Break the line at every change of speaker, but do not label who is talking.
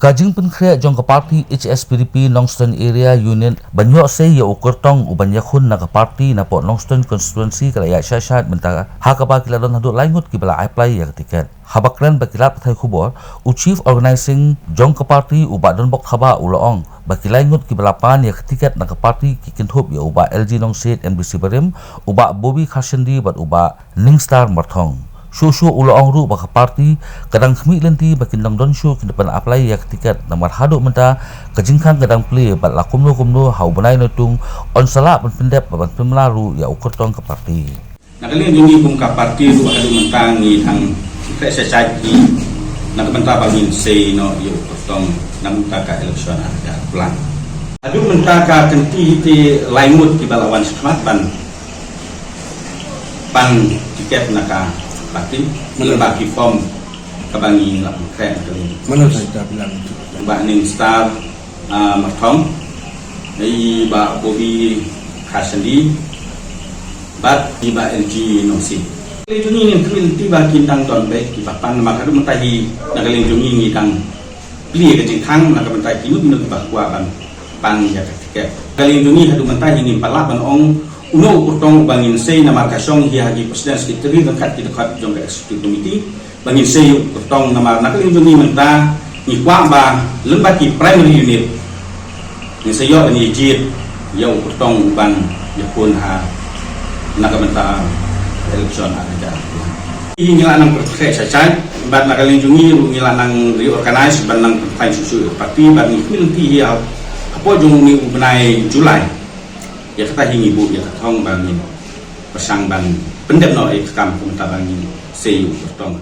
Kajing penkrea jong ke parti HSPDP Nongsten Area Unit banyak se ya ukertong ubanyak hun na ke parti na po Nongsten constituency kala ya syashat benta hakaba kila don hadu laingut kibala apply ya tiket habakren bakila pathai khubor u chief organizing jong ke parti uba don bok khaba uloong bakila ingut kibala pan ya tiket na ke parti kikin thup ya uba LG Nongset NBC Barim uba Bobby Khashendi bat uba Ningstar Marthong Shushu uloong ru baka parti kadang khmi lenti bakin dang don shu kin depan apply ya tiket namar hadu menta kajingkhang kadang play bat lakumno kumno hau banai notung on sala ban pendep ban pemlaru ya ukertong ke parti
nakali jungi kum ka parti ru hadu menta ngi thang presa chaki nak menta bangin sei no ya ukertong nam ta ka election ada plan hadu menta ka kenti ti laimut di balawan sekhmat pan tiket naka parti melebaki form kebangi lapang keren
mana saya bilang itu
Mbak Ningstar Marthong dari Mbak Bobby Khashendi bat di Mbak LG Nongset itu ni kemil tiba kintang ton baik di papan maka tu mentahi nak lenjungi ngitang beli ke jengkang nak mentahi kinu bina kebakuan pan ya tiket lenjungi hadu mentahi ni palaban ong uno utong bangin sei nama kasong hi hagi presiden sekretari dekat di dekat jong executive committee bangin sei utong nama nak lindungi menta ni kwa ba lembaki primary unit ni sayo ni jit yo utong ban yapun ha nak menta election ada ini ngilanang proses saja ban nak lindungi ngilanang reorganize ban nang fine susu parti ban milti ya apa jong ni benai Julai ya kata hingi bu ya kata hong bangin pasang ban pendek no ekam kumta bangin seyu bertong